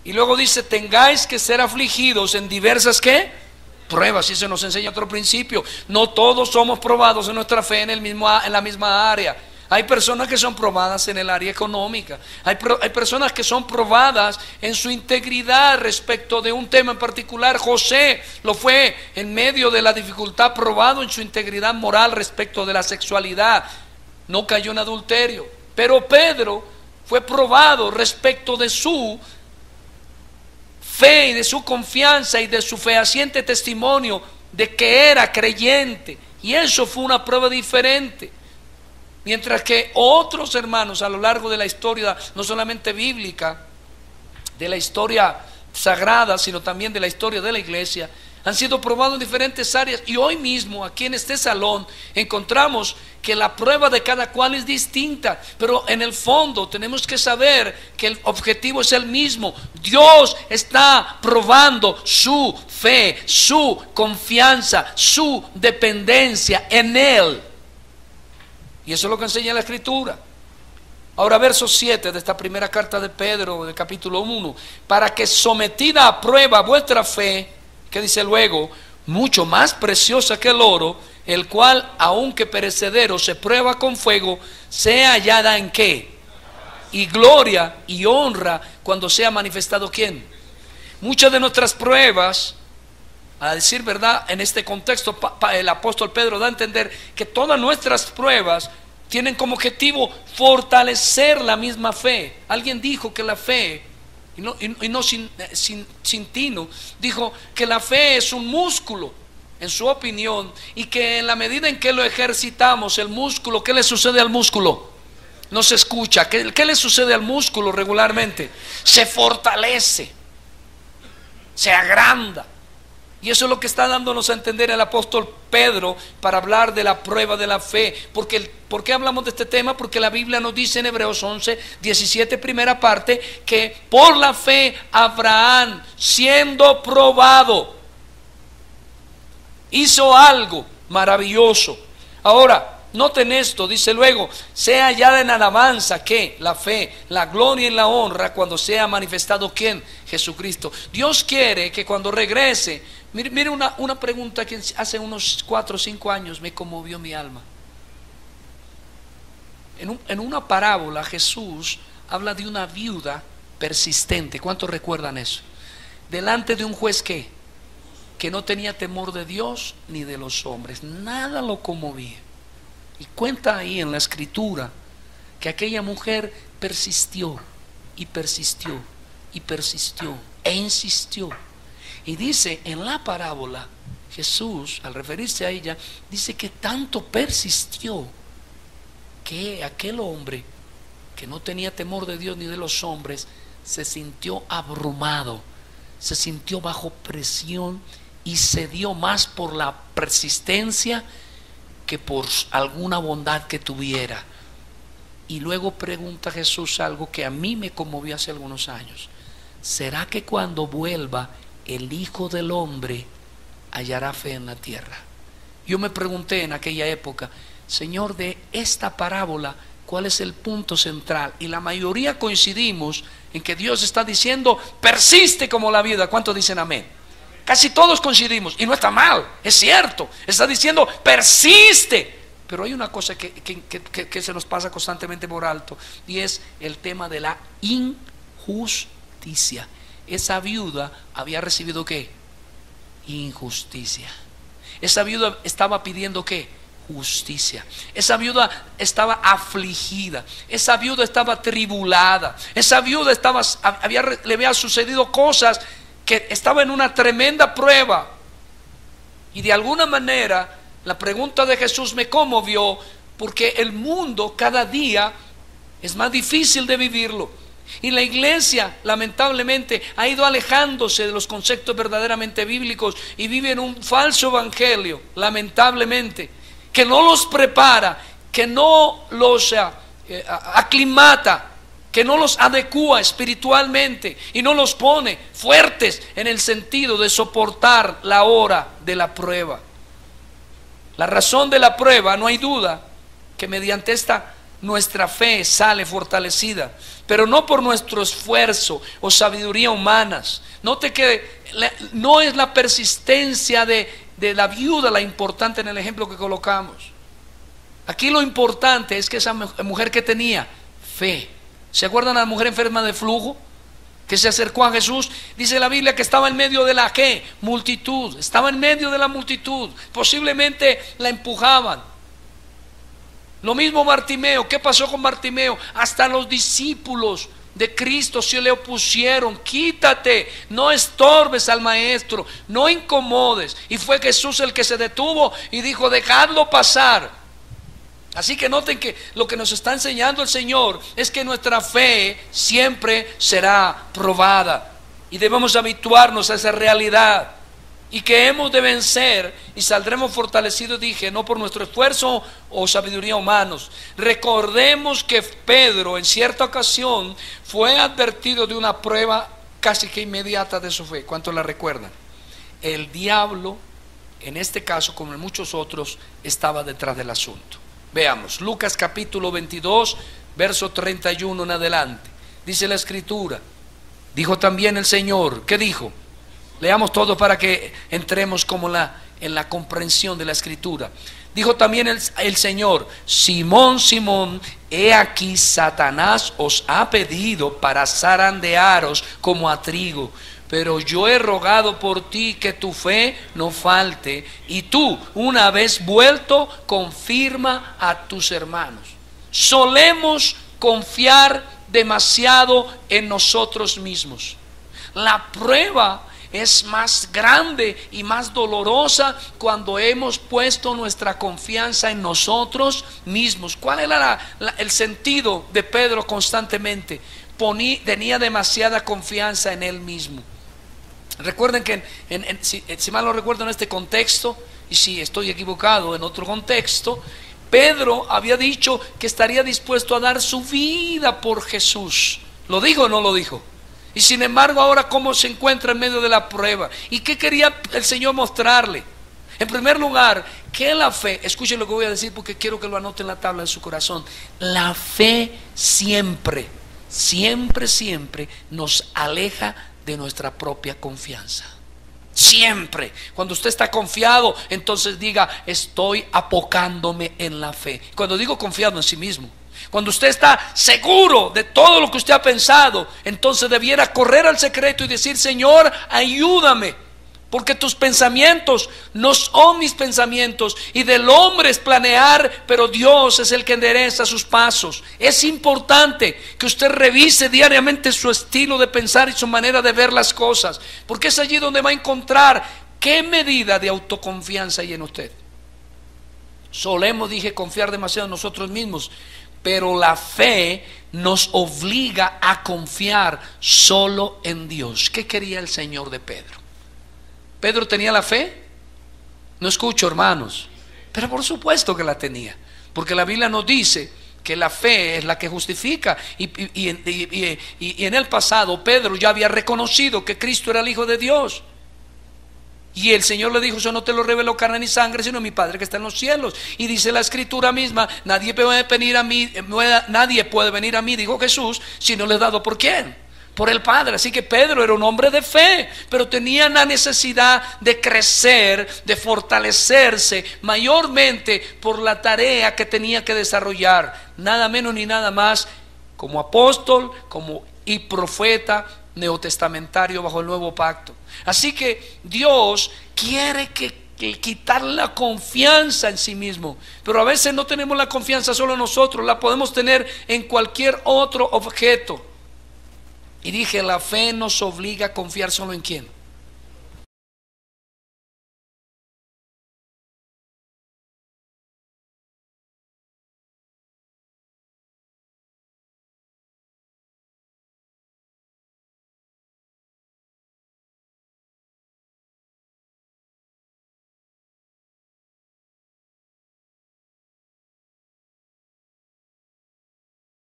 Y luego dice, tengáis que ser afligidos en diversas, ¿qué? Pruebas. Y se nos enseña otro principio. No todos somos probados en nuestra fe en la misma área. Hay personas que son probadas en el área económica. Hay personas que son probadas en su integridad respecto de un tema en particular. José lo fue en medio de la dificultad, probado en su integridad moral respecto de la sexualidad. No cayó en adulterio. Pero Pedro fue probado respecto de su fe y de su confianza y de su fehaciente testimonio de que era creyente. Y eso fue una prueba diferente. Mientras que otros hermanos a lo largo de la historia, no solamente bíblica, de la historia sagrada, sino también de la historia de la iglesia, han sido probados en diferentes áreas. Y hoy mismo, aquí en este salón, encontramos que la prueba de cada cual es distinta. Pero en el fondo tenemos que saber que el objetivo es el mismo. Dios está probando su fe, su confianza, su dependencia en Él. Y eso es lo que enseña la Escritura. Ahora, verso 7 de esta primera carta de Pedro, del capítulo 1. Para que sometida a prueba vuestra fe, que dice luego, mucho más preciosa que el oro, el cual, aunque perecedero, se prueba con fuego, sea hallada en ¿qué? Y gloria y honra cuando sea manifestado ¿quién? Muchas de nuestras pruebas, a decir verdad, en este contexto el apóstol Pedro da a entender que todas nuestras pruebas tienen como objetivo fortalecer la misma fe. Alguien dijo que la fe, y no sin tino, dijo que la fe es un músculo, en su opinión, y que en la medida en que lo ejercitamos, el músculo, ¿qué le sucede al músculo? No se escucha. ¿Qué le sucede al músculo regularmente? Se fortalece, se agranda. Y eso es lo que está dándonos a entender el apóstol Pedro para hablar de la prueba de la fe. ¿Por qué hablamos de este tema? Porque la Biblia nos dice en Hebreos 11, 17, primera parte, que por la fe Abraham, siendo probado, hizo algo maravilloso. Ahora, noten esto, dice luego, sea hallada en alabanza, ¿qué? La fe, la gloria y la honra cuando sea manifestado ¿quién? Jesucristo. Dios quiere que cuando regrese, mire una pregunta que hace unos 4 o 5 años me conmovió mi alma. En una parábola Jesús habla de una viuda persistente. ¿Cuántos recuerdan eso? Delante de un juez que no tenía temor de Dios ni de los hombres. Nada lo conmovía. Y cuenta ahí en la escritura que aquella mujer persistió y persistió y persistió e insistió. Y dice en la parábola, Jesús, al referirse a ella, dice que tanto persistió que aquel hombre que no tenía temor de Dios ni de los hombres se sintió abrumado, se sintió bajo presión y cedió más por la persistencia que por alguna bondad que tuviera. Y luego pregunta Jesús algo que a mí me conmovió hace algunos años: ¿será que cuando vuelva el Hijo del Hombre hallará fe en la tierra? Yo me pregunté en aquella época, Señor, de esta parábola, ¿cuál es el punto central? Y la mayoría coincidimos en que Dios está diciendo, persiste como la viuda. ¿Cuántos dicen amén? Casi todos coincidimos, y no está mal, es cierto. Está diciendo, persiste. Pero hay una cosa que se nos pasa constantemente por alto, y es el tema de la injusticia. Esa viuda había recibido ¿qué? Injusticia. Esa viuda estaba pidiendo ¿qué? Justicia. Esa viuda estaba afligida. Esa viuda estaba tribulada. Esa viuda le había sucedido cosas, que estaba en una tremenda prueba. Y de alguna manera la pregunta de Jesús me conmovió, porque el mundo cada día es más difícil de vivirlo, y la iglesia lamentablemente ha ido alejándose de los conceptos verdaderamente bíblicos y vive en un falso evangelio, lamentablemente, que no los prepara, que no los aclimata, que no los adecúa espiritualmente y no los pone fuertes en el sentido de soportar la hora de la prueba. La razón de la prueba, no hay duda, que mediante esta nuestra fe sale fortalecida, pero no por nuestro esfuerzo o sabiduría humanas. Note que no es la persistencia de la viuda la importante en el ejemplo que colocamos. Aquí lo importante es que esa mujer que tenía fe. ¿Se acuerdan a la mujer enferma de flujo que se acercó a Jesús? Dice la Biblia que estaba en medio de la ¿qué? Multitud. Estaba en medio de la multitud. Posiblemente la empujaban. Lo mismo Bartimeo. ¿Qué pasó con Bartimeo? Hasta los discípulos de Cristo se le opusieron. Quítate, no estorbes al maestro, no incomodes. Y fue Jesús el que se detuvo y dijo: dejadlo pasar. Así que noten que lo que nos está enseñando el Señor es que nuestra fe siempre será probada, y debemos habituarnos a esa realidad, y que hemos de vencer y saldremos fortalecidos, dije, no por nuestro esfuerzo o sabiduría humanos. Recordemos que Pedro en cierta ocasión fue advertido de una prueba casi que inmediata de su fe. ¿Cuántos la recuerdan? El diablo, en este caso como en muchos otros, estaba detrás del asunto. Veamos, Lucas capítulo 22, verso 31 en adelante. Dice la Escritura: dijo también el Señor. ¿Qué dijo? Leamos todo para que entremos como en la comprensión de la Escritura. Dijo también el Señor: Simón, Simón, he aquí Satanás os ha pedido para zarandearos como a trigo. Pero yo he rogado por ti que tu fe no falte, y tú, una vez vuelto, confirma a tus hermanos. Solemos confiar demasiado en nosotros mismos. La prueba es más grande y más dolorosa cuando hemos puesto nuestra confianza en nosotros mismos. ¿Cuál era el sentido de Pedro constantemente? Tenía demasiada confianza en él mismo. Recuerden que si mal no recuerdo en este contexto, y si estoy equivocado en otro contexto, Pedro había dicho que estaría dispuesto a dar su vida por Jesús. ¿Lo dijo o no lo dijo? Y sin embargo ahora cómo se encuentra en medio de la prueba. ¿Y qué quería el Señor mostrarle? En primer lugar, que la fe, escuchen lo que voy a decir porque quiero que lo anoten en la tabla de su corazón. La fe siempre, siempre, siempre nos aleja de nuestra propia confianza. Siempre. Cuando usted está confiado, entonces diga: estoy apocándome en la fe. Cuando digo confiado en sí mismo, cuando usted está seguro de todo lo que usted ha pensado, entonces debiera correr al secreto y decir: Señor, ayúdame, porque tus pensamientos no son mis pensamientos, y del hombre es planear, pero Dios es el que endereza sus pasos. Es importante que usted revise diariamente su estilo de pensar y su manera de ver las cosas, porque es allí donde va a encontrar qué medida de autoconfianza hay en usted. Solemos, dije, confiar demasiado en nosotros mismos, pero la fe nos obliga a confiar solo en Dios. ¿Qué quería el Señor de Pedro? ¿Pedro tenía la fe? No escucho, hermanos. Pero por supuesto que la tenía, porque la Biblia nos dice que la fe es la que justifica, y en el pasado Pedro ya había reconocido que Cristo era el Hijo de Dios, y el Señor le dijo: eso no te lo reveló carne ni sangre, sino mi Padre que está en los cielos. Y dice la Escritura misma: nadie puede venir a mí, dijo Jesús, si no le he dado ¿por quién? Por el Padre. Así que Pedro era un hombre de fe, pero tenía la necesidad de crecer, de fortalecerse, mayormente por la tarea que tenía que desarrollar, nada menos ni nada más, como apóstol y profeta neotestamentario bajo el nuevo pacto. Así que Dios quiere quitar la confianza en sí mismo, pero a veces no tenemos la confianza solo en nosotros, la podemos tener en cualquier otro objeto. Y dije, la fe nos obliga a confiar solo en ¿quién?